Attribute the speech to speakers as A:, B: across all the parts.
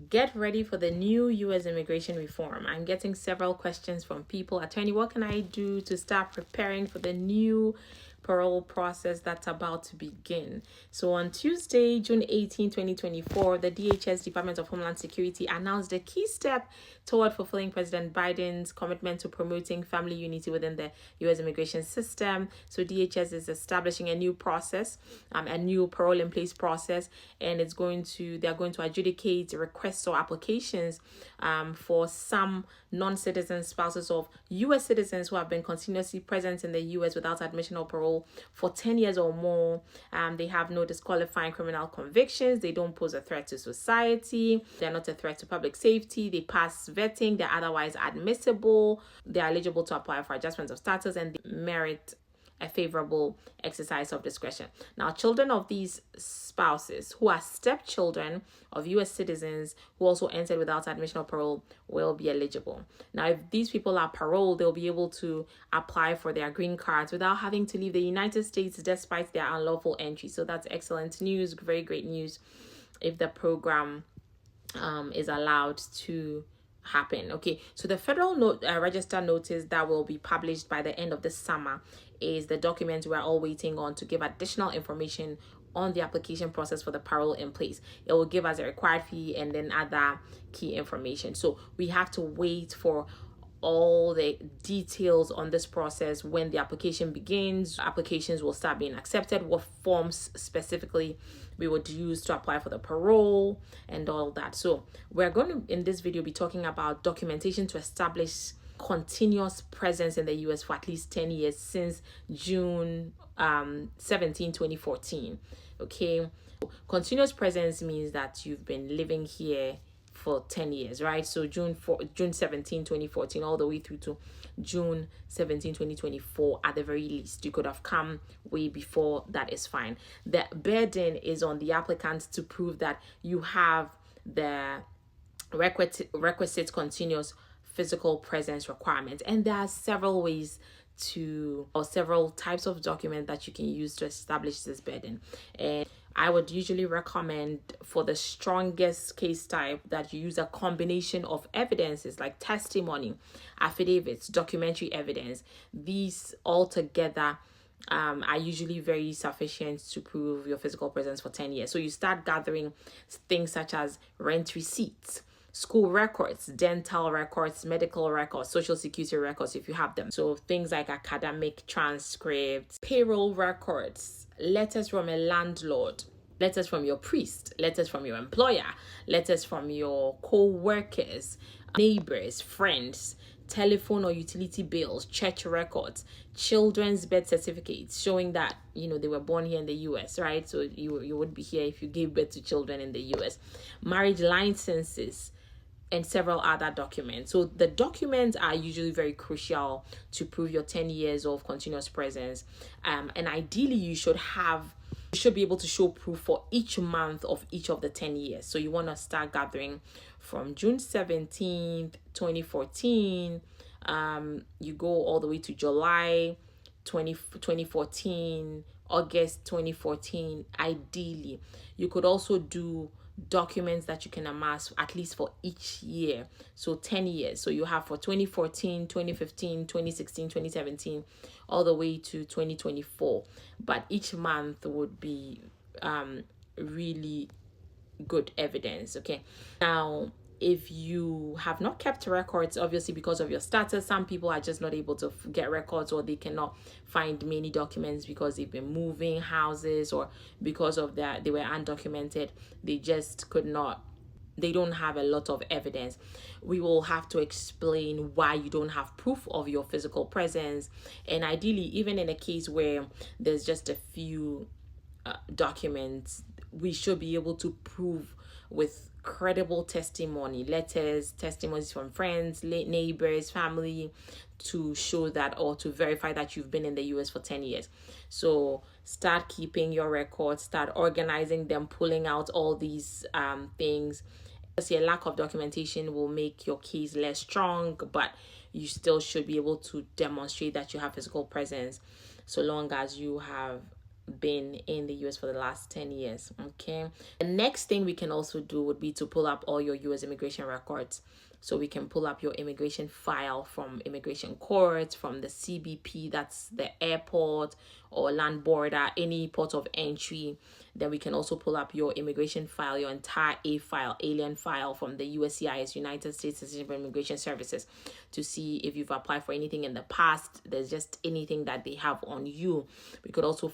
A: Get ready for the new U.S. immigration reform. I'm getting several questions from people. Attorney, what can I do to start preparing for the new parole process that's about to begin? So on Tuesday, June 18, 2024, the DHS, Department of Homeland Security, announced a key step toward fulfilling President Biden's commitment to promoting family unity within the U.S. immigration system. So DHS is establishing a new process, a new parole in place process, and they're going to adjudicate requests or applications for some non-citizen spouses of U.S. citizens who have been continuously present in the U.S. without admission or parole for 10 years or more. They have no disqualifying criminal convictions. They don't pose a threat to society. They're not a threat to public safety. They pass vetting. They're otherwise admissible. They're eligible to apply for adjustment of status, and they merit a favorable exercise of discretion. Now, children of these spouses who are stepchildren of U.S. citizens who also entered without admission or parole will be eligible. Now, if these people are paroled, they'll be able to apply for their green cards without having to leave the United States despite their unlawful entry. So that's excellent news, very great news if the program is allowed to happen. Okay, so the federal register notice that will be published by the end of this summer is the document we're all waiting on to give additional information on the application process for the parole in place. It will give us a required fee and then other key information. So we have to wait for all the details on this process. When the application begins, applications will start being accepted, what forms specifically we would use to apply for the parole and all that. So we're going to, in this video, be talking about documentation to establish continuous presence in the US for at least 10 years since June 17, 2014. Okay, continuous presence means that you've been living here for 10 years, right? So June 17, 2014, all the way through to June 17, 2024 at the very least. You could have come way before, that is fine. The burden is on the applicant to prove that you have the requisite continuous physical presence requirement, and there are several several types of document that you can use to establish this burden. And I would usually recommend, for the strongest case type, that you use a combination of evidences like testimony, affidavits, documentary evidence. These all together are usually very sufficient to prove your physical presence for 10 years. So you start gathering things such as rent receipts, school records, dental records, medical records, social security records if you have them. So things like academic transcripts, payroll records, letters from a landlord, letters from your priest, letters from your employer, letters from your co-workers, neighbors, friends, telephone or utility bills, church records, children's birth certificates showing that they were born here in the US, right? So you would be here if you gave birth to children in the US, marriage licenses, and several other documents. So the documents are usually very crucial to prove your 10 years of continuous presence. And ideally you should be able to show proof for each month of each of the 10 years. So you want to start gathering from June 17th, 2014. You go all the way to July 2014, August 2014. Ideally, you could also do documents that you can amass at least for each year, so 10 years. So you have for 2014, 2015, 2016, 2017, all the way to 2024, but each month would be really good evidence. Okay, now if you have not kept records, obviously because of your status, some people are just not able to get records, or they cannot find many documents because they've been moving houses, or because of that they were undocumented. They don't have a lot of evidence. We will have to explain why you don't have proof of your physical presence. And ideally, even in a case where there's just a few documents, we should be able to prove with credible testimony, letters, testimonies from friends, neighbors, family, to show that, or to verify that you've been in the US for 10 years. So start keeping your records, start organizing them, pulling out all these things. A lack of documentation will make your case less strong, but you still should be able to demonstrate that you have physical presence, so long as you have been in the US for the last 10 years. Okay. The next thing we can also do would be to pull up all your US immigration records. So we can pull up your immigration file from immigration court, from the CBP, that's the airport or land border, any port of entry. Then we can also pull up your immigration file, your entire A file, alien file from the USCIS, United States Citizenship and Immigration Services, to see if you've applied for anything in the past. There's just anything that they have on you. We could also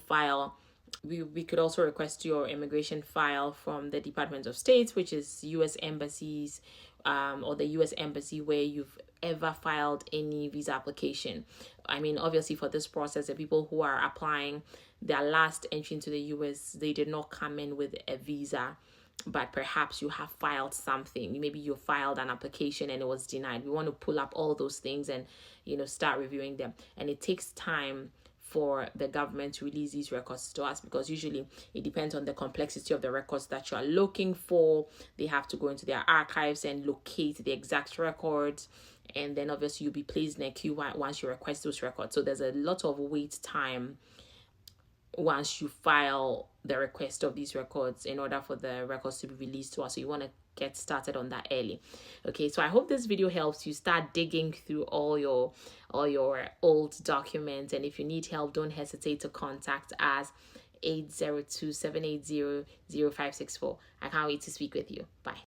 A: we could also request your immigration file from the Department of State, which is U.S. embassies, or the U.S. embassy where you've ever filed any visa application. I mean, obviously for this process, the people who are applying their last entry into the U.S., they did not come in with a visa, but perhaps you have filed something. Maybe you filed an application and it was denied. We want to pull up all those things and, start reviewing them. And it takes time for the government to release these records to us, because usually it depends on the complexity of the records that you are looking for. They have to go into their archives and locate the exact records, and then obviously you'll be placed in a queue once you request those records. So there's a lot of wait time once you file the request of these records in order for the records to be released to us. So you want to get started on that early. Okay, so I hope this video helps you start digging through all your old documents, and if you need help, don't hesitate to contact us 802-780-0564. I can't wait to speak with you. Bye.